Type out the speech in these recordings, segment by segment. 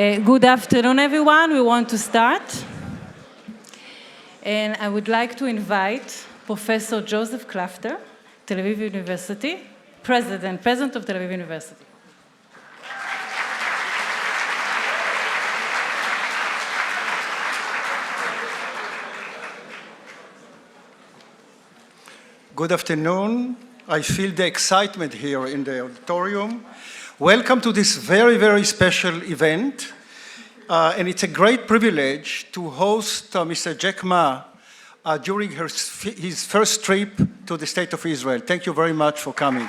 Good afternoon, everyone. We want to start. And I would like to invite Professor Joseph Klafter, Tel Aviv University, President of Tel Aviv University. Good afternoon. I feel the excitement here in the auditorium. Welcome to this very, very special event. And it's a great privilege to host Mr. Jack Ma during his first trip to the State of Israel. Thank you very much for coming.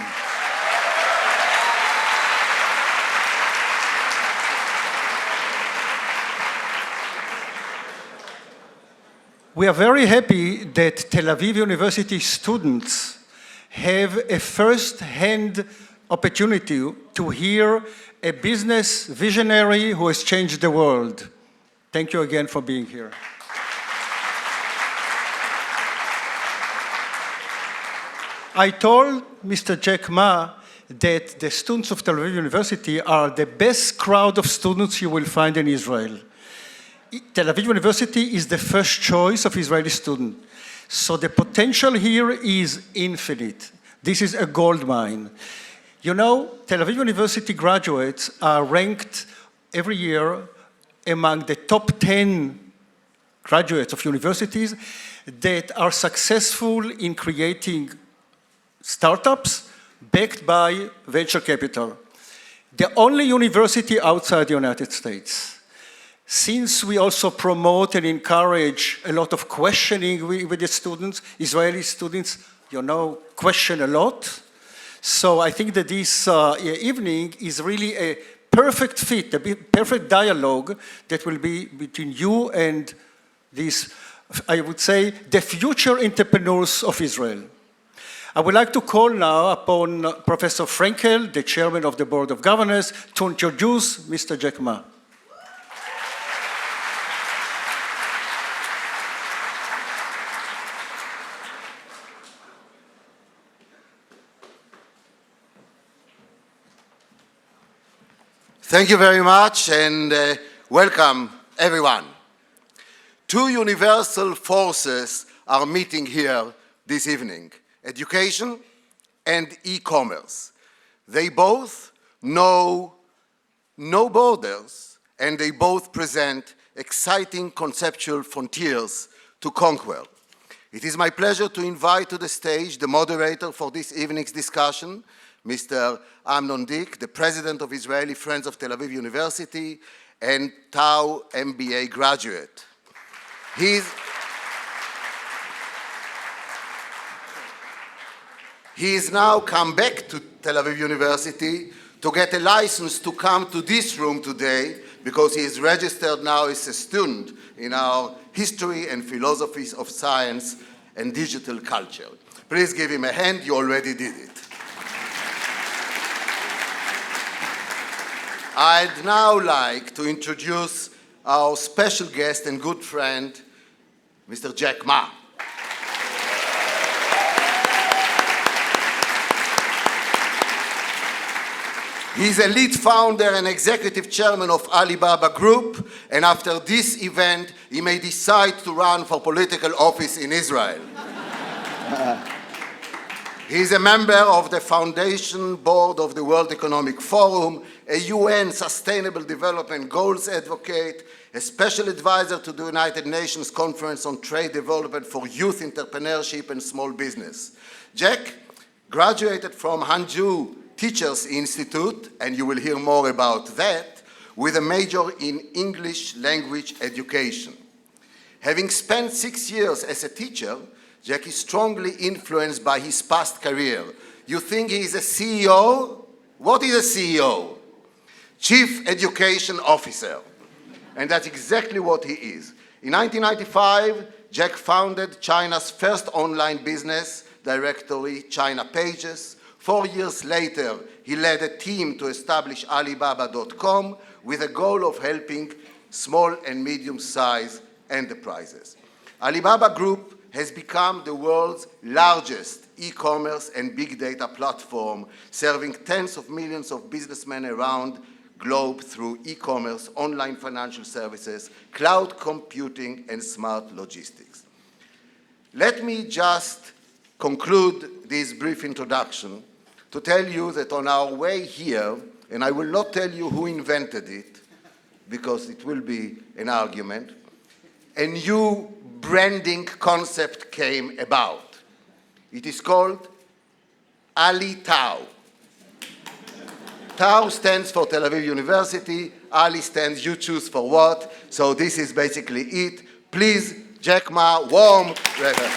We are very happy that Tel Aviv University students have a first-hand opportunity to hear a business visionary who has changed the world. Thank you again for being here. I told Mr. Jack Ma that the students of Tel Aviv University are the best crowd of students you will find in Israel. Tel Aviv University is the first choice of Israeli students. So the potential here is infinite. This is a gold mine. You know, Tel Aviv University graduates are ranked every year among the top 10 graduates of universities that are successful in creating startups backed by venture capital. The only university outside the United States. Since we also promote and encourage a lot of questioning with the students, Israeli students, you know, question a lot. So I think that this evening is really a perfect fit, a perfect dialogue that will be between you and these, I would say, the future entrepreneurs of Israel. I would like to call now upon Professor Frankel, the chairman of the Board of Governors, to introduce Mr. Jack Ma. Thank you very much and welcome everyone. Two universal forces are meeting here this evening, education and e-commerce. They both know no borders and they both present exciting conceptual frontiers to conquer. It is my pleasure to invite to the stage the moderator for this evening's discussion, Mr. Amnon Dick, the president of Israeli Friends of Tel Aviv University and Tau MBA graduate. He is now come back to Tel Aviv University to get a license to come to this room today because he is registered now as a student in our history and philosophies of science and digital culture. Please give him a hand, you already did it. I'd now like to introduce our special guest and good friend, Mr. Jack Ma. He's a lead founder and executive chairman of Alibaba Group, and after this event, he may decide to run for political office in Israel. He's a member of the foundation board of the World Economic Forum, a UN Sustainable Development Goals advocate, a special advisor to the United Nations Conference on Trade Development for Youth Entrepreneurship and Small Business. Jack graduated from Hanju Teachers Institute, and you will hear more about that, with a major in English language education. Having spent 6 years as a teacher, Jack is strongly influenced by his past career. You think he is a CEO? What is a CEO? Chief Education Officer. And that's exactly what he is. In 1995, Jack founded China's first online business directory, China Pages. 4 years later, he led a team to establish Alibaba.com with a goal of helping small and medium-sized enterprises. Alibaba Group has become the world's largest e-commerce and big data platform, serving tens of millions of businessmen around globe through e-commerce, online financial services, cloud computing, and smart logistics. Let me just conclude this brief introduction to tell you that on our way here, and I will not tell you who invented it, because it will be an argument, a new branding concept came about. It is called Ali Tau. Tau stands for Tel Aviv University, Ali stands you choose for what, so this is basically it. Please, Jack Ma, warm welcome.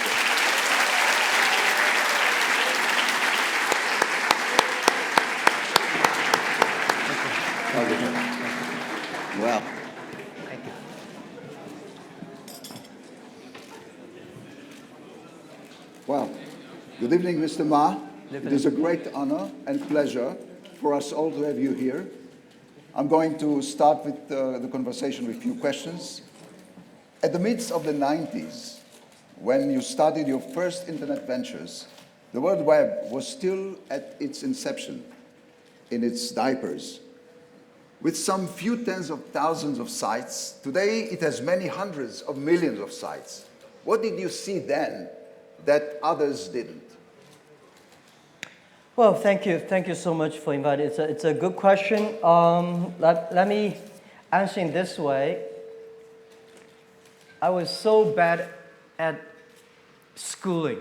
Well, well, good evening, Mr. Ma. It is a great honor and pleasure for us all to have you here. I'm going to start with the conversation with a few questions. At the midst of the 90s, when you started your first internet ventures, the World Web was still at its inception, in its diapers. With some few tens of thousands of sites, today it has many hundreds of millions of sites. What did you see then that others didn't? Well, thank you. Thank you so much for inviting. It's a good question. Let me answer in this way. I was so bad at schooling.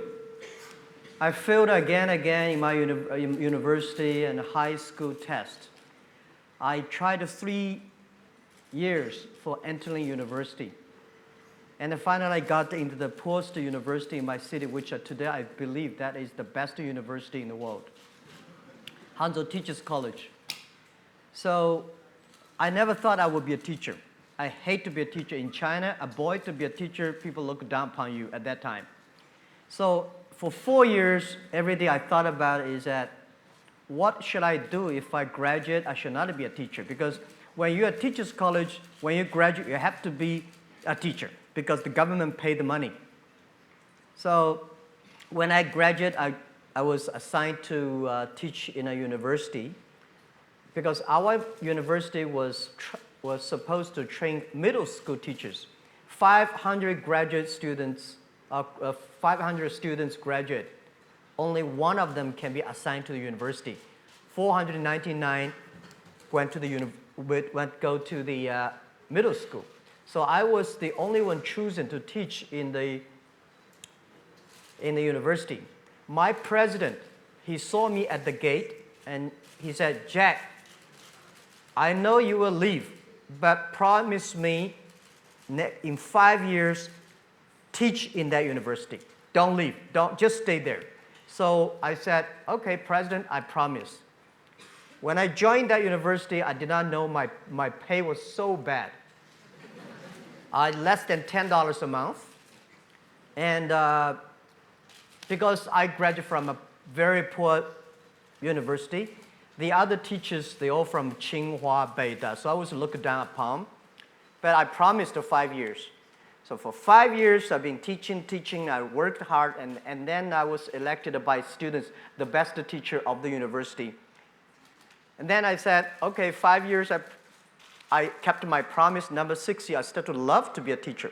I failed again in my university and high school test. I tried 3 years for entering university. And then finally I got into the poorest university in my city, which today I believe that is the best university in the world. Hanzo Teachers College. So I never thought I would be a teacher. I hate to be a teacher in China. A boy to be a teacher, people look down upon you at that time. So for 4 years, every day I thought about is that what should I do if I graduate? I should not be a teacher, because when you're at teachers college, when you graduate, you have to be a teacher because the government paid the money. So when I graduated, I was assigned to teach in a university because our university was supposed to train middle school teachers. 500 graduate students, 500 students graduate. Only one of them can be assigned to the university. 499 went to the middle school. So I was the only one chosen to teach in the university. My president, he saw me at the gate and he said, "Jack, I know you will leave, but promise me in 5 years, teach in that university. Don't leave, just stay there." So I said, "Okay, President, I promise." When I joined that university, I did not know my pay was so bad. Less than $10 a month. And because I graduated from a very poor university, the other teachers, they all from Tsinghua, Beida, so I was looked down upon. But I promised 5 years. So for 5 years, I've been teaching, I worked hard, and then I was elected by students the best teacher of the university. And then I said, okay, 5 years, I kept my promise. Number 6 year, I started to love to be a teacher.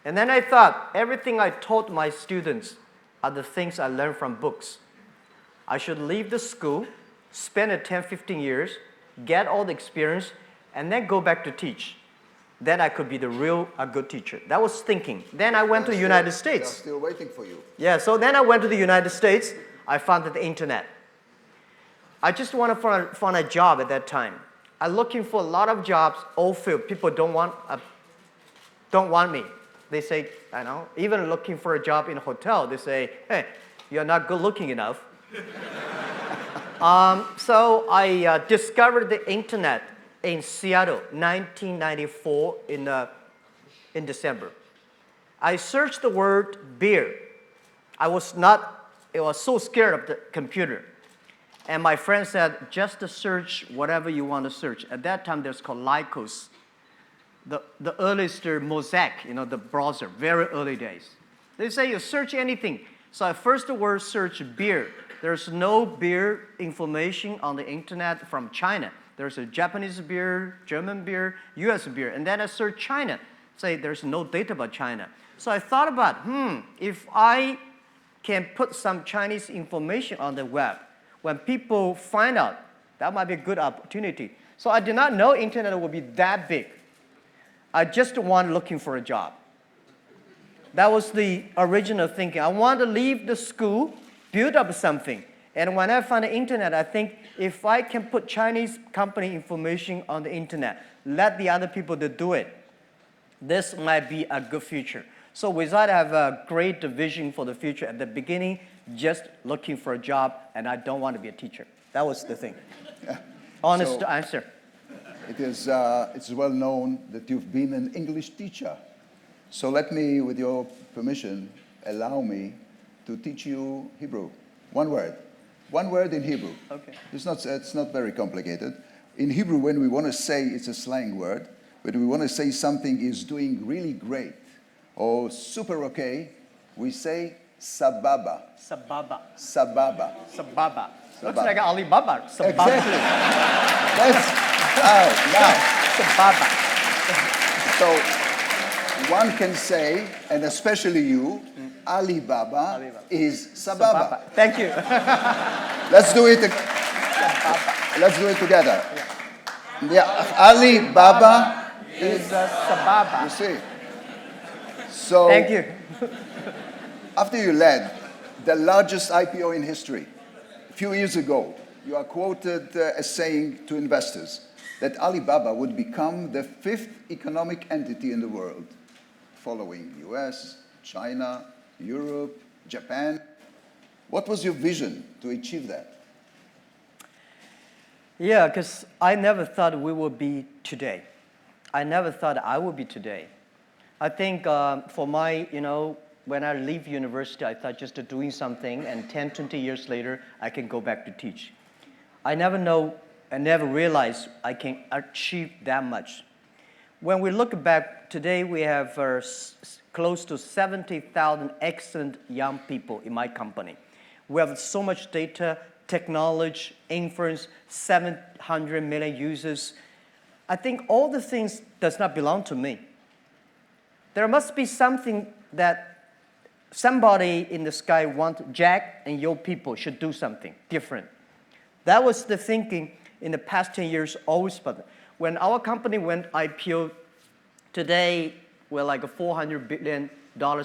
And then I thought, everything I taught my students are the things I learned from books. I should leave the school, spend 10, 15 years, get all the experience, and then go back to teach. Then I could be a good teacher. That was thinking. Then I went to the United States. They're still waiting for you. Yeah, so then I went to the United States. I found the internet. I just wanted to find a job at that time. I'm looking for a lot of jobs, all filled. People don't want me. They say, I know, even looking for a job in a hotel, they say, "Hey, you're not good looking enough." So I discovered the internet in Seattle, 1994 in December. I searched the word beer. I was so scared of the computer. And my friend said, just to search whatever you want to search. At that time, there's called Lycos, the earliest Mosaic, the browser, very early days. They say you search anything. So I first word search beer. there's no beer information on the internet from China. There's a Japanese beer, German beer, US beer. And then I search China, say there's no data about China. So I thought about, if I can put some Chinese information on the web, when people find out, that might be a good opportunity. So I did not know internet would be that big. I just wanted looking for a job. That was the original thinking. I wanted to leave the school, build up something. And when I found the internet, I think if I can put Chinese company information on the internet, let the other people to do it, this might be a good future. So we thought I have a great vision for the future at the beginning, just looking for a job, and I don't want to be a teacher. That was the thing. Honest answer. It's well known that you've been an English teacher. So let me, with your permission, allow me to teach you Hebrew. One word. One word in Hebrew. Okay. It's not very complicated. In Hebrew, when we want to say, it's a slang word, when we want to say something is doing really great or super okay, we say sababa. Sababa. Sababa. Sababa. Looks Sababa. like Alibaba. Sababa. Exactly. That's now. Sababa. So one can say, and especially you, Alibaba is sababa. Thank you. Let's do it. Let's do it together. Yeah, Alibaba Is Sababa. You see. So Thank you. after you led the largest IPO in history, a few years ago, you are quoted as saying to investors that Alibaba would become the 5th economic entity in the world, following US, China, Europe, Japan. What was your vision to achieve that? Yeah, because I never thought we would be today. I never thought I would be today. I think for my, when I leave university, I thought just doing something, and 10, 20 years later, I can go back to teach. I never realized I can achieve that much. When we look back, today we have close to 70,000 excellent young people in my company. We have so much data, technology, inference, 700 million users. I think all the things does not belong to me. There must be something that somebody in the sky wants Jack and your people should do something different. That was the thinking in the past 10 years always. But when our company went IPO, today we're like a $400 billion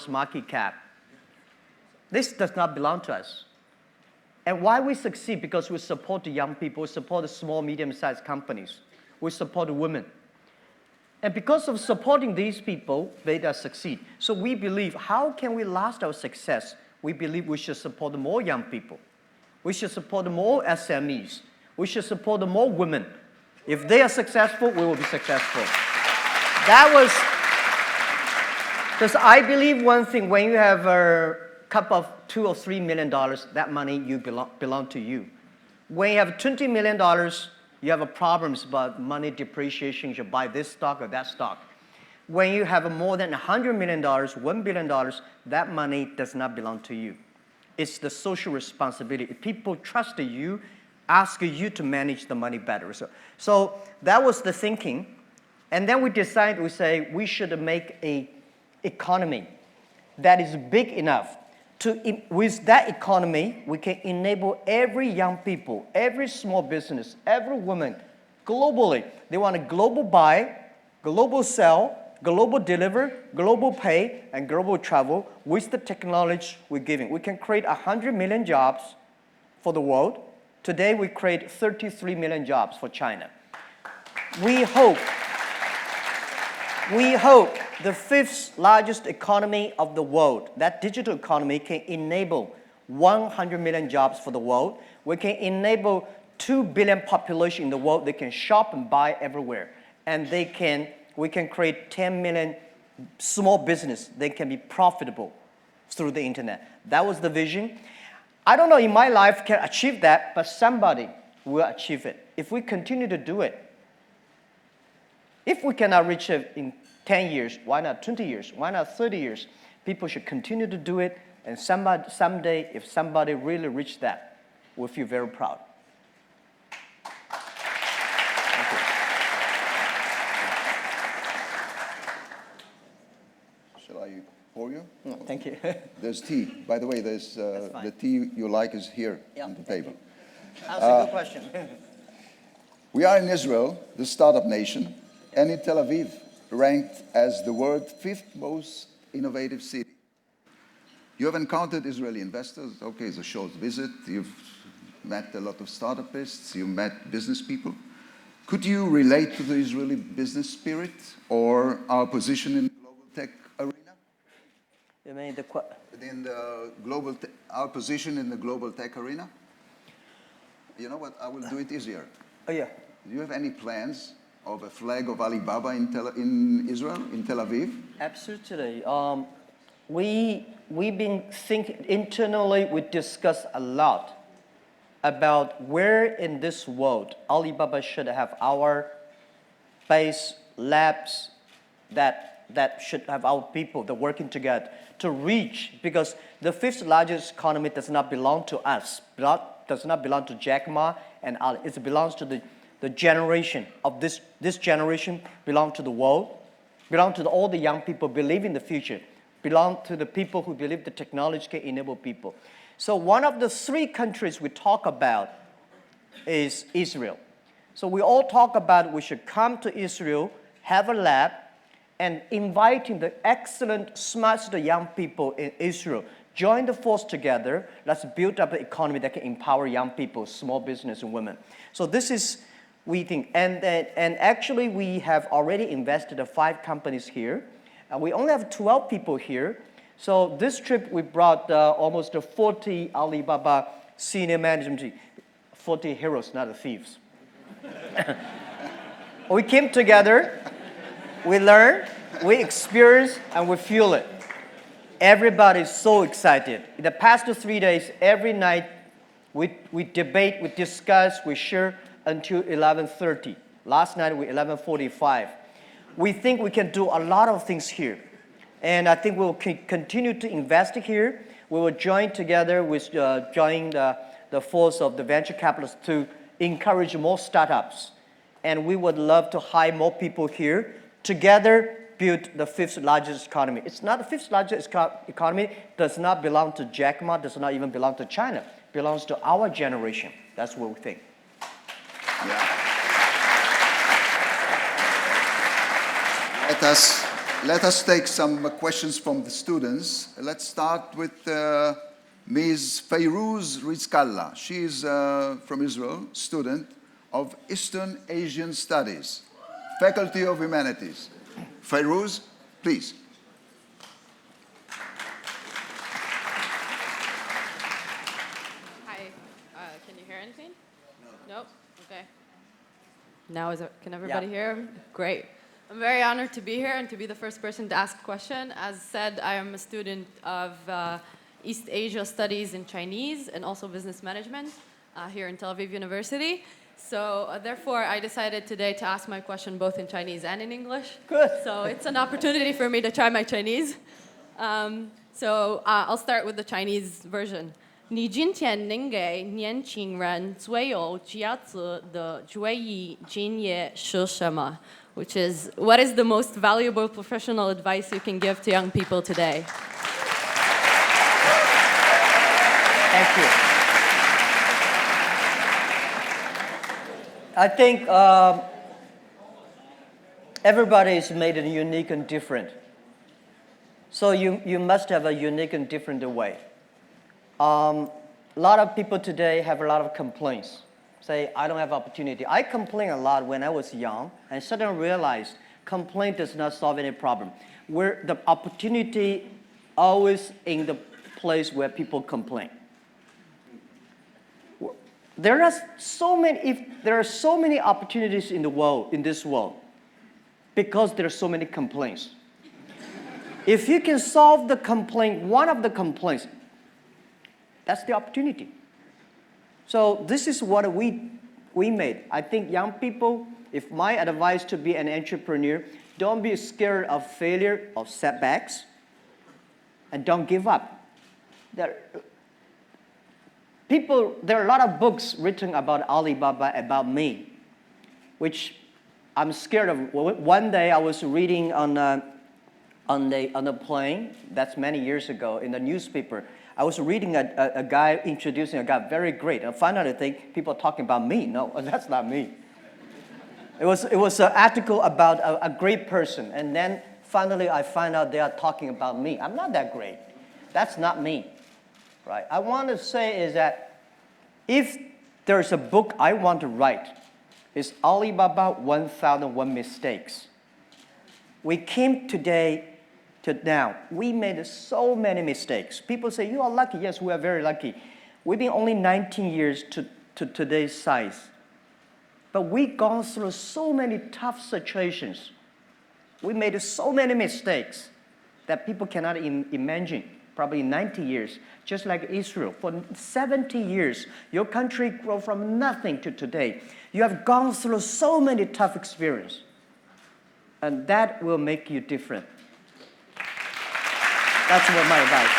market cap. This does not belong to us. And why we succeed? Because we support the young people, we support the small, medium-sized companies, we support the women. And because of supporting these people, they succeed. So we believe, how can we last our success? We believe we should support more young people. We should support more SMEs. We should support more women. If they are successful, we will be successful. That was, because I believe one thing, when you have a cup of $2 or $3 million, that money belong to you. When you have $20 million, you have problems about money depreciation. You should buy this stock or that stock. When you have more than $100 million, $1 billion, that money does not belong to you. It's the social responsibility. If people trust you, ask you to manage the money better. So that was the thinking. And then we decided, we say, we should make an economy that is big enough with that economy, we can enable every young people, every small business, every woman, globally. They want a global buy, global sell, global deliver, global pay, and global travel with the technology we're giving. We can create 100 million jobs for the world. Today, we create 33 million jobs for China. We hope the 5th largest economy of the world, that digital economy, can enable 100 million jobs for the world. We can enable 2 billion population in the world. They can shop and buy everywhere. And we can create 10 million small business. They can be profitable through the internet. That was the vision. I don't know if my life can achieve that, but somebody will achieve it. If we continue to do it, if we cannot reach it in 10 years, why not 20 years? Why not 30 years? People should continue to do it, and someday, if somebody really reach that, we feel very proud. Shall I pour you? No, thank you. There's tea. By the way, there's the tea you like is here on the table. That's a good question. We are in Israel, the startup nation, and in Tel Aviv, ranked as the world's 5th most innovative city. You have encountered Israeli investors. Okay, it's a short visit. You've met a lot of startupists. You met business people. Could you relate to the Israeli business spirit or our position in the global tech arena? You mean Our position in the global tech arena? You know what? I will do it easier. Oh, yeah. Do you have any plans of a flag of Alibaba in Israel, in Tel Aviv? Absolutely. We've been thinking internally, we discussed a lot about where in this world Alibaba should have our base labs that should have our people that working together to reach, because the 5th largest economy does not belong to us, does not belong to Jack Ma and Ali. It belongs to the generation of this generation, belong to the world, belong to all the young people believe in the future, belong to the people who believe the technology can enable people. So one of the 3 countries we talk about is Israel. So we all talk about we should come to Israel, have a lab, and inviting the excellent, smart young people in Israel, join the force together. Let's build up an economy that can empower young people, small business and women. So this is, we think, and actually we have already invested in 5 companies here. We only have 12 people here. So this trip we brought almost 40 Alibaba senior management team, 40 heroes, not the thieves. We came together, we learned, we experienced, and we feel it. Everybody is so excited. In the past 3 days, every night, we debate, we discuss, we share until 11:30. Last night, we 11:45. We think we can do a lot of things here. And I think we'll continue to invest here. We will join together with join the force of the venture capitalists to encourage more startups. And we would love to hire more people here. Together, build the 5th largest economy. It's not the 5th largest economy, does not belong to Jack Ma, does not even belong to China. It belongs to our generation. That's what we think. Yeah. Let us take some questions from the students. Let's start with Ms. Fayrouz Rizkallah. She is from Israel, student of Eastern Asian Studies, Faculty of Humanities. Fayrouz, please. Hi, can you hear anything? No. Nope, okay. Now can everybody hear? Great. I'm very honored to be here and to be the first person to ask a question. As said, I am a student of East Asia Studies in Chinese and also Business Management here in Tel Aviv University. So therefore, I decided today to ask my question both in Chinese and in English. Good. So it's an opportunity for me to try my Chinese. So I'll start with the Chinese version. 你今天能给年轻人最有价值的专业经验是什么? Which is, what is the most valuable professional advice you can give to young people today? Thank you. I think everybody is made unique and different. So you must have a unique and different way. A lot of people today have a lot of complaints. Say, I don't have opportunity. I complained a lot when I was young, and suddenly realized complaint does not solve any problem. Where the opportunity always in the place where people complain. There are so many opportunities in the world, in this world, because there are so many complaints. If you can solve the complaint, one of the complaints, that's the opportunity. So this is what we made. I think young people, if my advice to be an entrepreneur, don't be scared of failure, of setbacks, and don't give up. there are a lot of books written about Alibaba, about me, which I'm scared of. One day I was reading on a plane, that's many years ago, in the newspaper. I was reading a guy introducing a guy, very great. And finally I think people are talking about me. No, that's not me. It was an article about a great person, and then finally I find out they are talking about me. I'm not that great. That's not me, right? I want to say is that if there's a book I want to write, it's Alibaba 1001 Mistakes. We came today to now. We made so many mistakes. People say, you are lucky. Yes, we are very lucky. We've been only 19 years to today's size. But we've gone through so many tough situations. We made so many mistakes that people cannot imagine. Probably 90 years, just like Israel. For 70 years, your country grew from nothing to today. You have gone through so many tough experiences. And that will make you different. That's what my advice.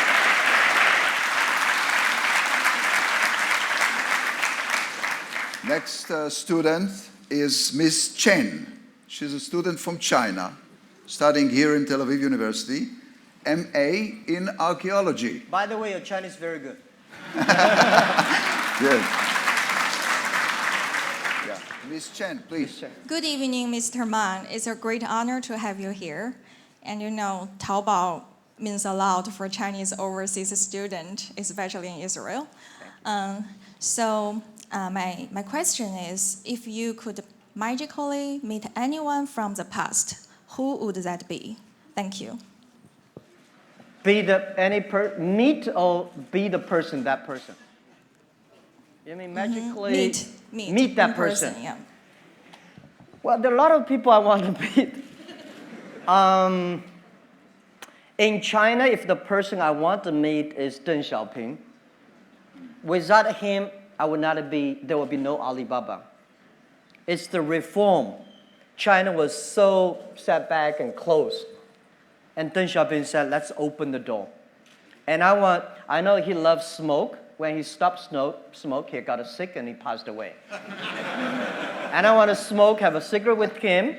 Next student is Miss Chen. She's a student from China, studying here in Tel Aviv University, MA in archaeology. By the way, your Chinese is very good. Good. Yeah. Miss Chen, please. Good evening, Mr. Ma. It's a great honor to have you here. And you know, Taobao means a lot for Chinese overseas students, especially in Israel. My question is, if you could magically meet anyone from the past, who would that be? Thank you. Meet or be the person, that person? You mean magically meet that person? Yeah. Well, there are a lot of people I want to meet. In China, if the person I want to meet is Deng Xiaoping, without him, there would be no Alibaba. It's the reform. China was so set back and closed. And Deng Xiaoping said, let's open the door. And I know he loves smoke. When he stopped smoke, he got sick and he passed away. And I want to have a cigarette with him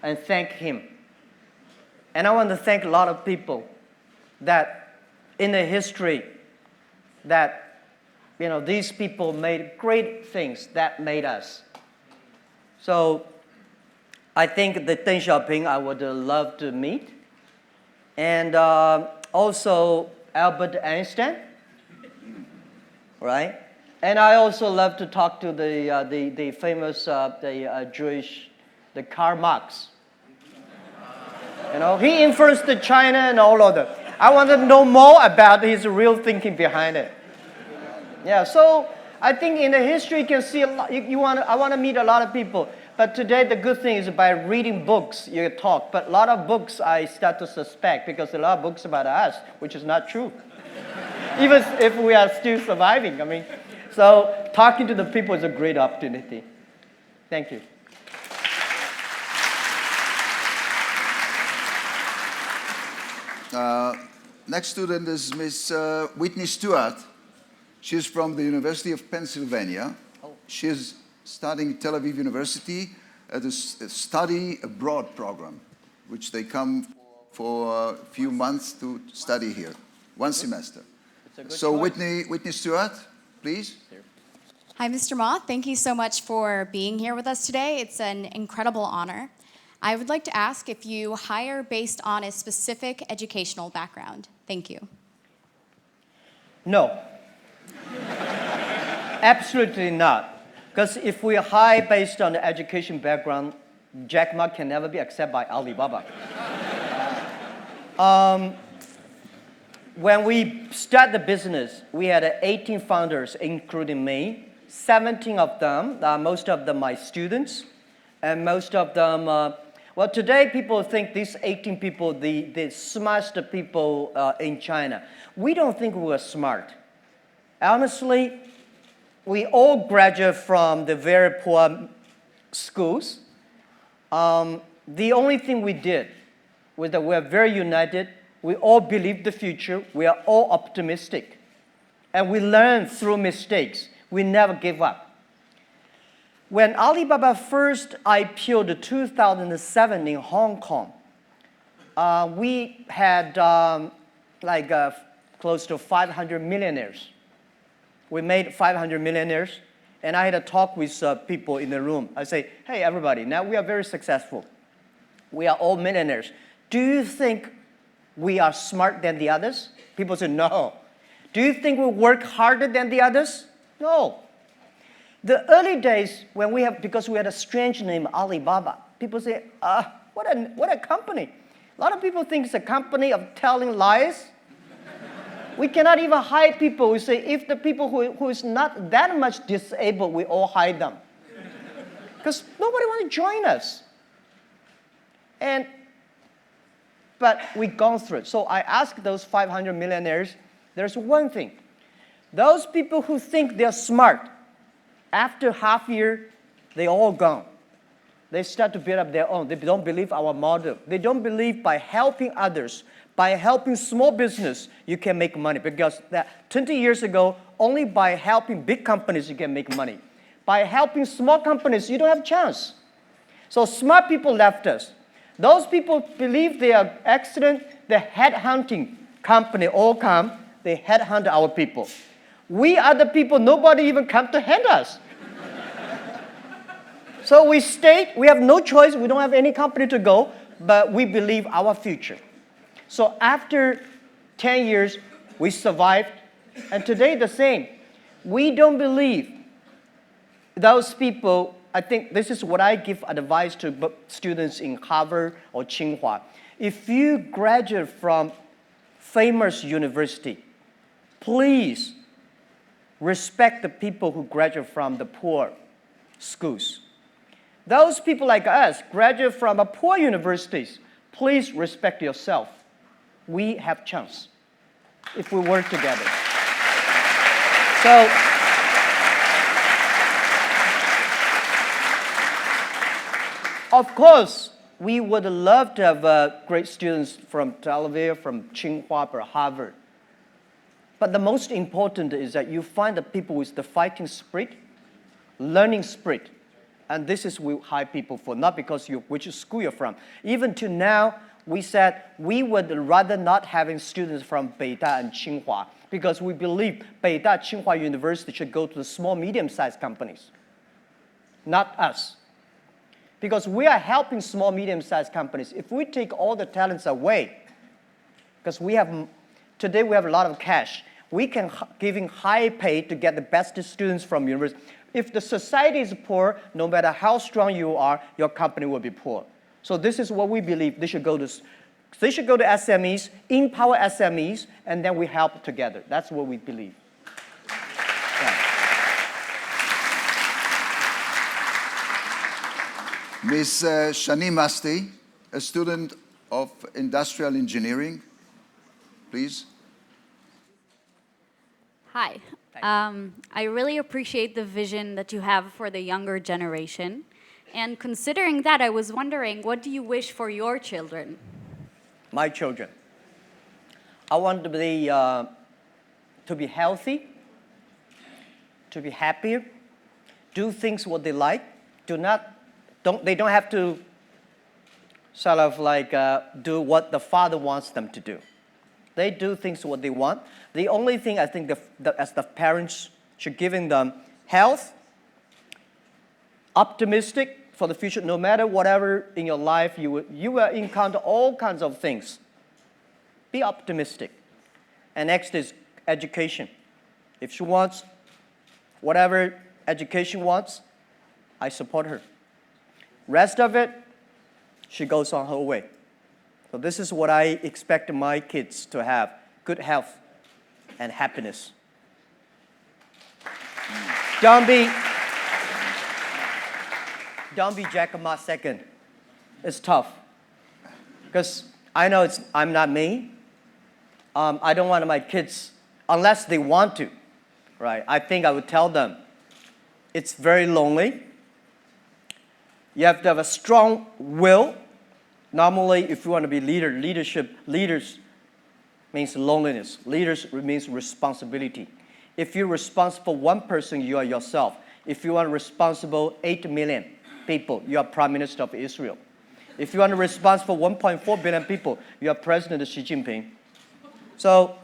and thank him. And I want to thank a lot of people that in the history that, these people made great things that made us. So I think the Deng Xiaoping I would love to meet. And also Albert Einstein, right? And I also love to talk to the famous Jewish, Karl Marx. He influenced China and all of that. I want to know more about his real thinking behind it. Yeah, so I think in the history you can see a lot. I want to meet a lot of people. But today the good thing is by reading books you talk. But a lot of books I start to suspect because a lot of books about us, which is not true. Even if we are still surviving. So talking to the people is a great opportunity. Thank you. Next student is Miss Whitney Stewart. She's from the University of Pennsylvania. She's studying at Tel Aviv University at a study abroad program, which they come for a few months to study here, one semester. So Whitney Stewart, please. Hi, Mr. Ma. Thank you so much for being here with us today. It's an incredible honor. I would like to ask if you hire based on a specific educational background. Thank you. No. Absolutely not. Because if we hire based on the education background, Jack Ma can never be accepted by Alibaba. When we started the business, we had 18 founders, including me. 17 of them, most of them my students, and most of them, today people think these 18 people, the smartest people in China. We don't think we're smart. Honestly, we all graduate from the very poor schools. The only thing we did was that we're very united. We all believe the future. We are all optimistic. And we learn through mistakes. We never give up. When Alibaba first IPO'd in 2007 in Hong Kong, we had close to 500 millionaires. We made 500 millionaires, and I had a talk with people in the room. I say, hey, everybody, now we are very successful. We are all millionaires. Do you think we are smart than the others? People say, no. Do you think we work harder than the others? No. The early days, because we had a strange name, Alibaba, people say, what a company. A lot of people think it's a company of telling lies. We cannot even hire people. We say, if the people who is not that much disabled, we all hire them. Because nobody wants to join us. But we've gone through it. So I asked those 500 millionaires, there's one thing. Those people who think they're smart, after half year, they all gone. They start to build up their own. They don't believe our model. They don't believe by helping others, by helping small business, you can make money. Because 20 years ago, only by helping big companies, you can make money. By helping small companies, you don't have a chance. So smart people left us. Those people believe they are excellent. The headhunting company all come. They headhunt our people. We are the people, nobody even come to hunt us. So we stayed. We have no choice. We don't have any company to go, but we believe our future. So after 10 years, we survived. And today, the same. We don't believe those people. I think this is what I give advice to students in Harvard or Tsinghua. If you graduate from famous university, please respect the people who graduate from the poor schools. Those people like us graduate from a poor universities. Please respect yourself. We have chance if we work together. So. Of course, we would love to have great students from Tel Aviv, from Tsinghua, or Harvard. But the most important is that you find the people with the fighting spirit, learning spirit. And this is what we hire people for, not because which school you're from. Even to now, we said we would rather not having students from Beida and Tsinghua because we believe Beida, Tsinghua University should go to the small, medium-sized companies, not us. Because we are helping small, medium-sized companies. If we take all the talents away, because today we have a lot of cash, we can giving high pay to get the best students from university. If the society is poor, no matter how strong you are, your company will be poor. So this is what we believe. They should go to SMEs, empower SMEs, and then we help together. That's what we believe. Ms. Shani Masti, a student of industrial engineering, please. Hi. I really appreciate the vision that you have for the younger generation. And considering that, I was wondering, what do you wish for your children? My children. I want them to be healthy, to be happier, do things what they like, they don't have to sort of do what the father wants them to do. They do things what they want. The only thing I think as the parents should giving them health, optimistic for the future. No matter whatever in your life you will encounter all kinds of things. Be optimistic. And next is education. If she wants whatever education wants, I support her. Rest of it, she goes on her way. So this is what I expect my kids to have, good health and happiness. Don't be Jack Ma second. It's tough. Because I know I'm not me. I don't want my kids, unless they want to, right? I think I would tell them, it's very lonely. You have to have a strong will. Normally, if you want to be leaders means loneliness. Leaders means responsibility. If you're responsible for one person, you are yourself. If you are responsible 8 million people, you are Prime Minister of Israel. If you are responsible for 1.4 billion people, you are President Xi Jinping. So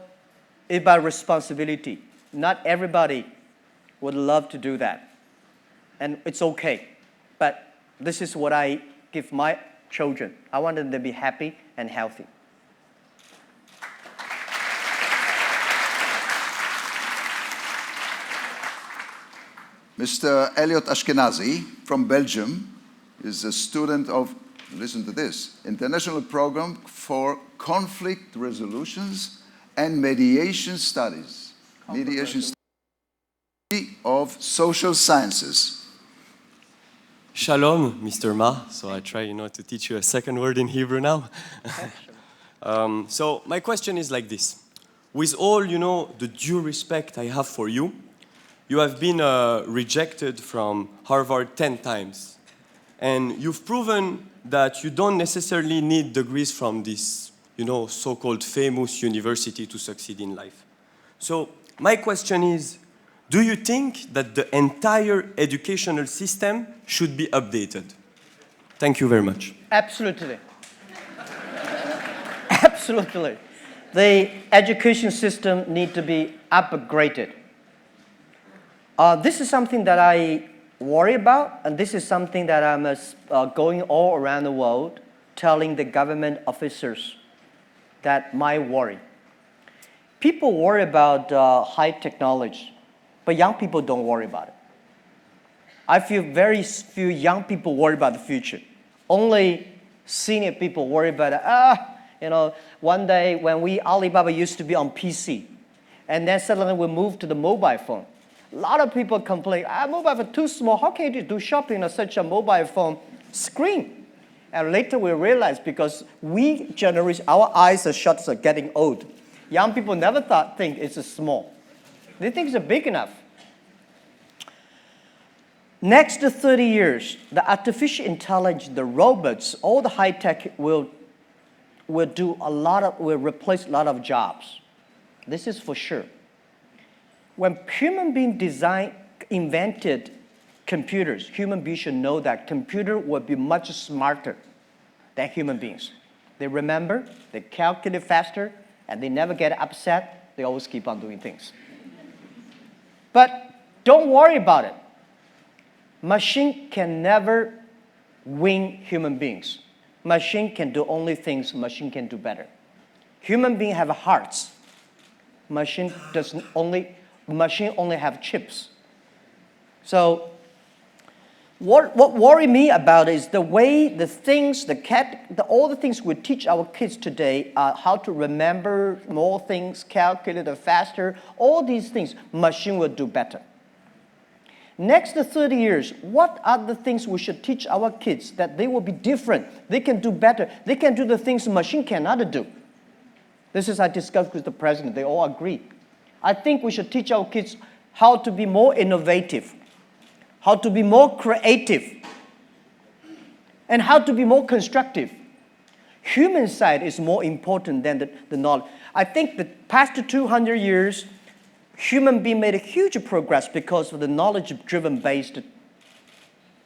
it's about responsibility. Not everybody would love to do that. And it's okay. But this is what I give my children. I want them to be happy and healthy. Mr. Elliot Ashkenazi from Belgium is a student of, listen to this, International Program for Conflict Resolutions and Mediation Studies. Mediation Studies of Social Sciences. Shalom, Mr. Ma. So I try, to teach you a second word in Hebrew now. So my question is like this. With all, the due respect I have for you, you have been rejected from Harvard 10 times. And you've proven that you don't necessarily need degrees from this, so-called famous university to succeed in life. So my question is, do you think that the entire educational system should be updated? Thank you very much. Absolutely. Absolutely. The education system needs to be upgraded. This is something that I worry about, and this is something that I'm going all around the world telling the government officers that my worry. People worry about high technology, but young people don't worry about it. I feel very few young people worry about the future. Only senior people worry about it. One day when Alibaba used to be on PC, and then suddenly we moved to the mobile phone. A lot of people complain, mobile phone too small. How can you do shopping on such a mobile phone screen? And later we realized because our eyes are shut, are getting old. Young people never think it's small. They think it's big enough. Next 30 years, the artificial intelligence, the robots, all the high tech will replace a lot of jobs. This is for sure. When human beings invented computers, human beings should know that computer will be much smarter than human beings. They remember, they calculate faster, and they never get upset. They always keep on doing things. But don't worry about it. Machine can never win human beings. Machine can do only things machine can do better. Human beings have hearts. Machine only have chips. So what worry me about is the way all the things we teach our kids today, how to remember more things, calculate faster, all these things, machine will do better. Next 30 years, what are the things we should teach our kids that they will be different, they can do better, they can do the things machine cannot do? This is I discussed with the president, they all agree. I think we should teach our kids how to be more innovative, how to be more creative, and how to be more constructive. Human side is more important than the knowledge. I think the past 200 years, human being made a huge progress because of the knowledge-driven based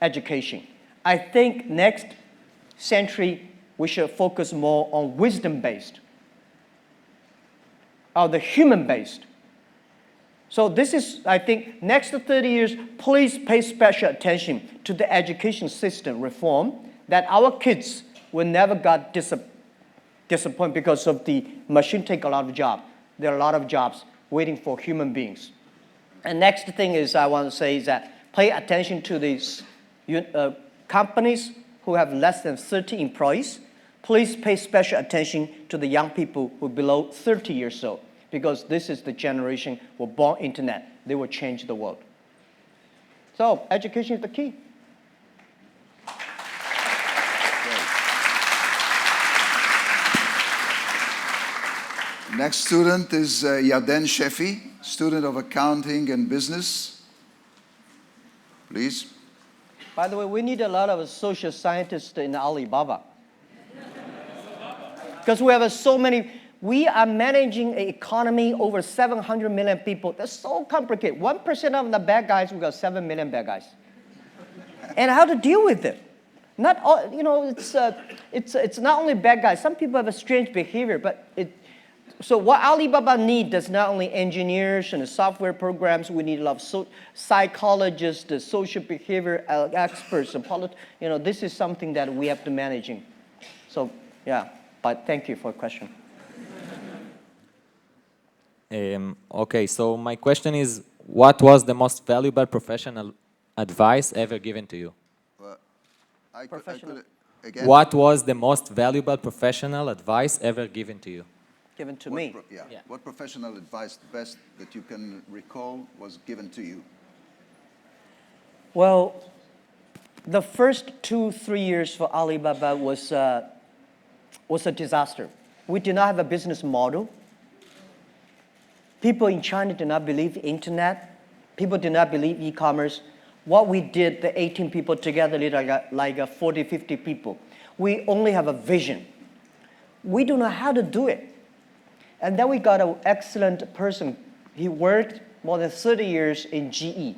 education. I think next century, we should focus more on wisdom-based, or the human-based. So this is, I think, next 30 years, please pay special attention to the education system reform that our kids will never get disappointed because of the machine take a lot of jobs. There are a lot of jobs waiting for human beings. And next thing is I want to say is that pay attention to these companies who have less than 30 employees. Please pay special attention to the young people who are below 30 years old, because this is the generation who were born internet. They will change the world. So education is the key. Next student is Yarden Shefi, student of accounting and business. Please. By the way, we need a lot of social scientists in Alibaba. Because we have so many We are managing an economy over 700 million people. That's so complicated. 1% of the bad guys, we got 7 million bad guys. And how to deal with it? Not all, it's not only bad guys. Some people have a strange behavior, but so what Alibaba needs is not only engineers and software programs. We need a lot of psychologists, the social behavior experts, and this is something that we have to managing. So yeah, but thank you for the question. Okay, so my question is, what was the most valuable professional advice ever given to you? Again. What was the most valuable professional advice ever given to you? Given to me. What professional advice, the best that you can recall, was given to you? Well, the first 2-3 years for Alibaba was a disaster. We did not have a business model. People in China did not believe internet. People did not believe e-commerce. What we did, the 18 people together, like 40, 50 people, we only have a vision. We don't know how to do it. And then we got an excellent person. He worked more than 30 years in GE.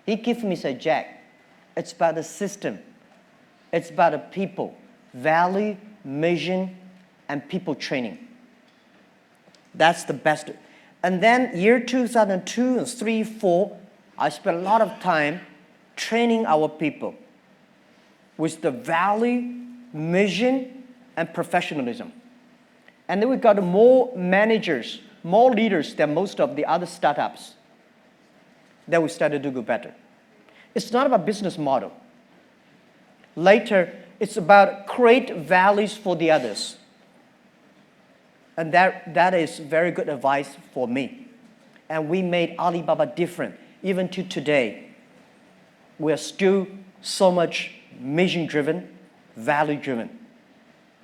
He gave me, said, Jack, it's about the system. It's about the people, value, mission, and people training. That's the best. And then year 2002 and 3, 4, I spent a lot of time training our people with the value, mission, and professionalism. And then we got more managers, more leaders than most of the other startups. Then we started to do better. It's not about business model. Later, it's about create values for the others. And that is very good advice for me. And we made Alibaba different. Even to today, we're still so much mission-driven, value-driven.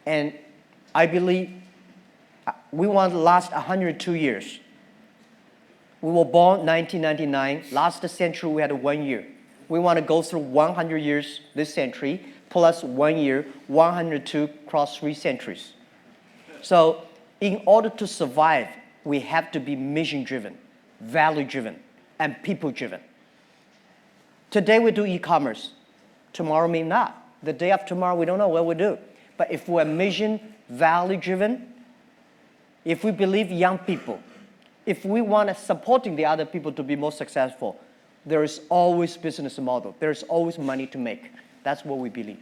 And I believe we want to last 102 years. We were born 1999. Last century, we had 1 year. We want to go through 100 years this century, plus 1 year, 102 cross 3 centuries. So in order to survive, we have to be mission-driven, value-driven, and people-driven. Today we do e-commerce. Tomorrow may not. The day after tomorrow, we don't know what we'll do. But if we're mission, value-driven, if we believe young people, if we want to supporting the other people to be more successful, there is always business model. There's always money to make. That's what we believe.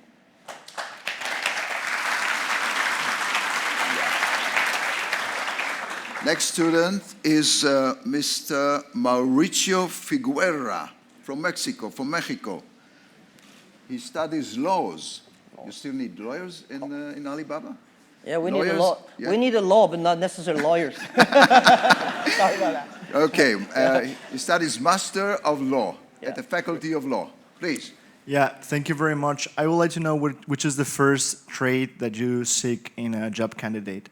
Next student is Mr. Mauricio Figueroa from Mexico. He studies laws. You still need lawyers in Alibaba? Yeah, we lawyers? need a law. Yeah. We need a law, but not necessarily lawyers. Sorry about that. Okay, he studies Master of Law at the Faculty of Law. Please. Yeah, thank you very much. I would like to know which is the first trait that you seek in a job candidate.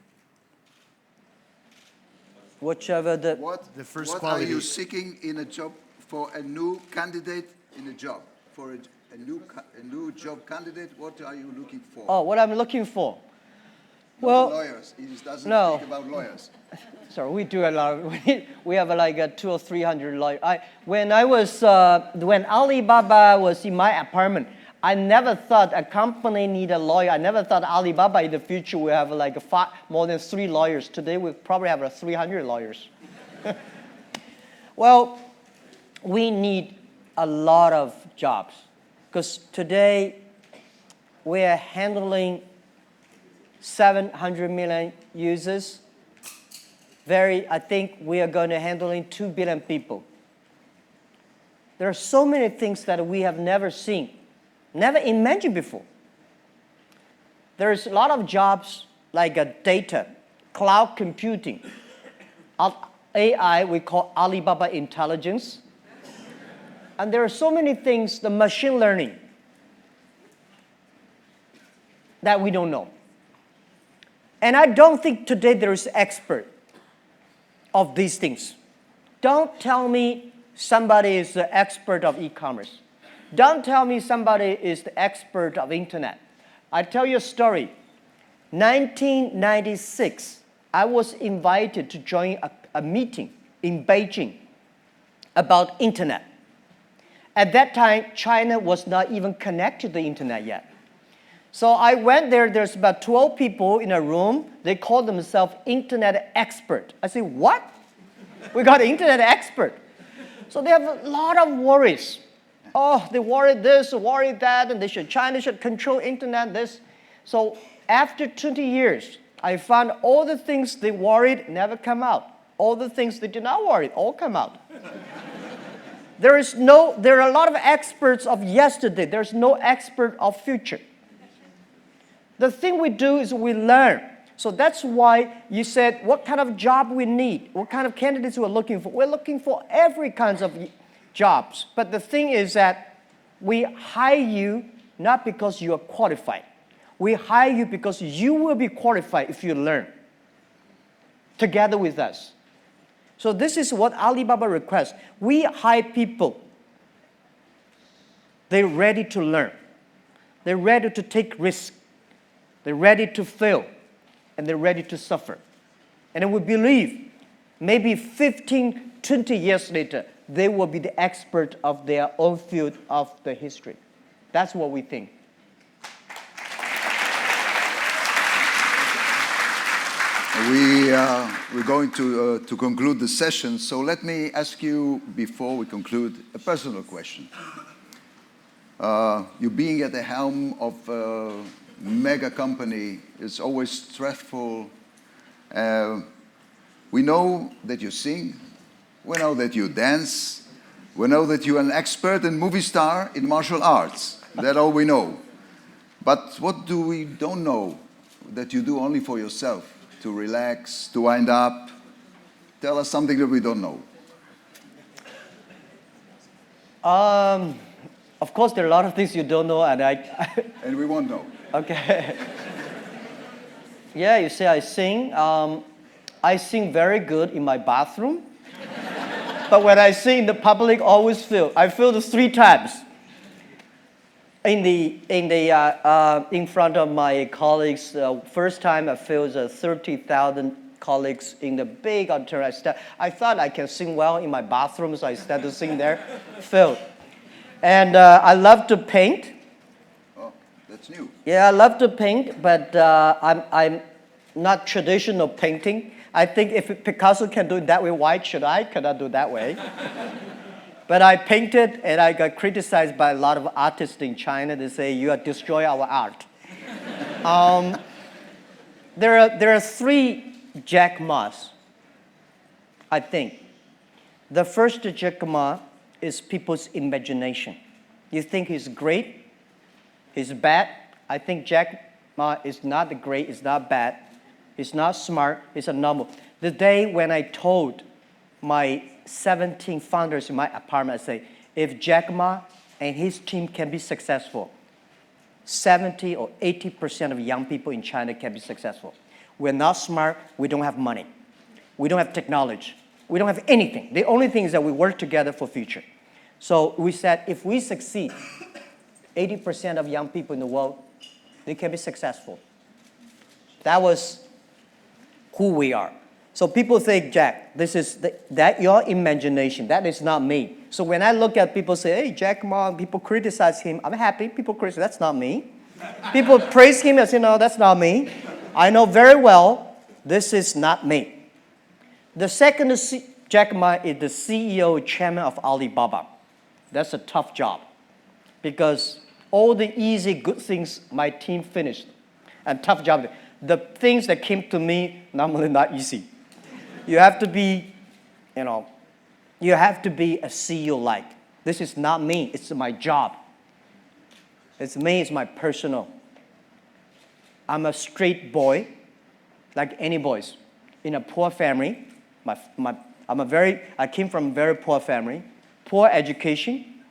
Whichever the first what quality. Are you seeking in a job for a new candidate in a job? For a new job candidate, what are you looking for? Oh, what I'm looking for? Well, lawyers. He doesn't think about lawyers. Sorry, we do a lot. We have like 200 or 300 lawyers. When Alibaba was in my apartment, I never thought a company need a lawyer. I never thought Alibaba in the future will have like more than 3 lawyers. Today we probably have 300 lawyers. Well, we need a lot of jobs because today we are handling 700 million users. I think we are going to handling 2 billion people. There are so many things that we have never seen, never imagined before. There's a lot of jobs like data, cloud computing, AI, we call Alibaba Intelligence. And there are so many things, the machine learning, that we don't know. And I don't think today there is an expert of these things. Don't tell me somebody is the expert of e-commerce. Don't tell me somebody is the expert of internet. I tell you a story. 1996, I was invited to join a meeting in Beijing about internet. At that time, China was not even connected to the internet yet. So I went there, there's about 12 people in a room. They call themselves internet expert. I say, what? We got an internet expert. So they have a lot of worries. Oh, they worry this, worry that, and China should control internet, this. So after 20 years, I found all the things they worried never come out. All the things they did not worry, all come out. There are a lot of experts of yesterday. There's no expert of future. The thing we do is we learn. So that's why you said, what kind of job we need, what kind of candidates we're looking for. We're looking for every kinds of jobs. But the thing is that we hire you not because you are qualified. We hire you because you will be qualified if you learn together with us. So this is what Alibaba requests. We hire people. They're ready to learn. They're ready to take risks. They're ready to fail. And they're ready to suffer. And we believe maybe 15, 20 years later, they will be the expert of their own field of the history. That's what we think. We're going to conclude the session, so let me ask you, before we conclude, a personal question. You being at the helm of a mega company is always stressful. We know that you sing, we know that you dance, we know that you're an expert and movie star in martial arts. That's all we know. But what do we don't know that you do only for yourself? To relax, to wind up. Tell us something that we don't know. Of course, there are a lot of things you don't know, and and we won't know. Okay. Yeah, you say I sing. I sing very good in my bathroom. But when I sing in the public, always I feel the 3 times. In front of my colleagues, first time I feel 30,000 colleagues in the big auditorium. I thought I can sing well in my bathroom, so I started to sing there, filled. And I love to paint. Oh, that's new. Yeah, I love to paint, but I'm not traditional painting. I think if Picasso can do it that way, why should I cannot do it that way? But I painted, and I got criticized by a lot of artists in China. They say, you are destroying our art. There are 3 Jack Ma's, I think. The first Jack Ma is people's imagination. You think he's great, he's bad. I think Jack Ma is not great, he's not bad, he's not smart, he's a normal. The day when I told my 17 founders in my apartment, I say, if Jack Ma and his team can be successful, 70 or 80% of young people in China can be successful. We're not smart, we don't have money. We don't have technology. We don't have anything. The only thing is that we work together for future. So we said, if we succeed, 80% of young people in the world, they can be successful. That was who we are. So people think, Jack, this is that your imagination. That is not me. So when I look at people say, hey, Jack Ma, people criticize him. I'm happy. People criticize. That's not me. People praise him. I say, no, that's not me. I know very well this is not me. The second Jack Ma is the CEO, chairman of Alibaba. That's a tough job because all the easy, good things my team finished. And tough job. The things that came to me, normally not easy. You have to be, you have to be a CEO-like. This is not me, it's my job. It's me, it's my personal. I'm a straight boy, like any boys, in a poor family. I came from a very poor family, poor education.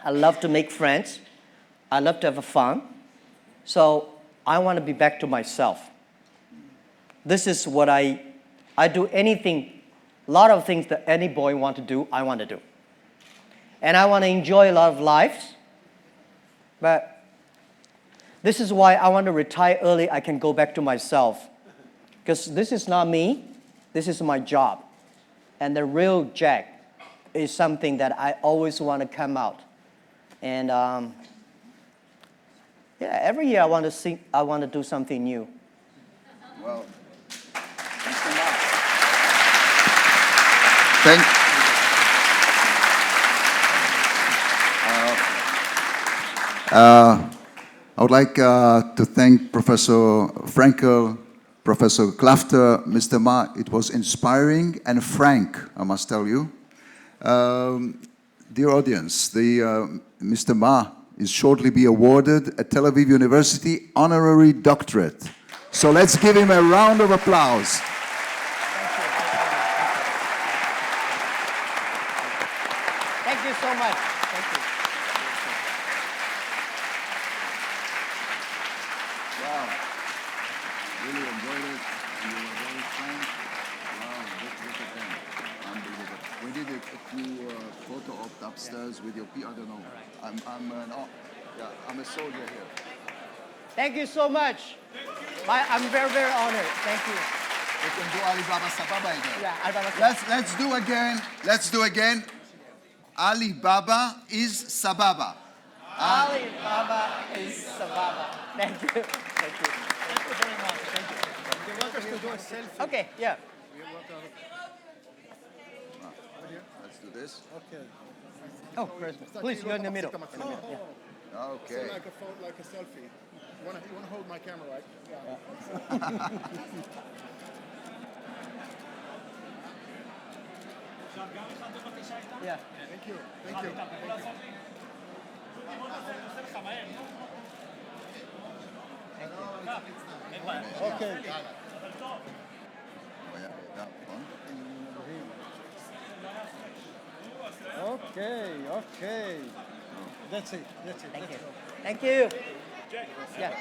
I love to make friends. I love to have fun. So I want to be back to myself. This is what I do anything, a lot of things that any boy want to do, I want to do. And I want to enjoy a lot of lives. But this is why I want to retire early. I can go back to myself. Because this is not me, this is my job. And the real Jack is something that I always want to come out. And yeah, every year I want to do something new. Well, I would like to thank Professor Frankel, Professor Klafter, Mr. Ma. It was inspiring and frank, I must tell you. Dear audience, Mr. Ma is shortly be awarded a Tel Aviv University honorary doctorate. So let's give him a round of applause. Thank you so much. Thank you. Wow. Really enjoyed it. And you were very frank. Wow, look at them. Unbelievable. We did a few photo ops upstairs with your I don't know. I'm a soldier here. Thank you so much. I'm very, very honored. Thank you. We can do Alibaba Sababa again. Yeah, Alibaba Sababa. Let's do again. Let's do again. Alibaba is Sababa. Alibaba is Sababa. Thank you. Thank you. Thank you very much. Thank you. You want us to do a selfie? Okay, yeah. Let's do this. Okay. Oh, Christmas. Please, you're in the middle. In the middle. Yeah. Okay. So like a phone, like a selfie. You want to hold my camera, right? Yeah. Yeah. Thank you. Thank you. Okay. Okay. That's it. Thank you. Thank you. Yeah.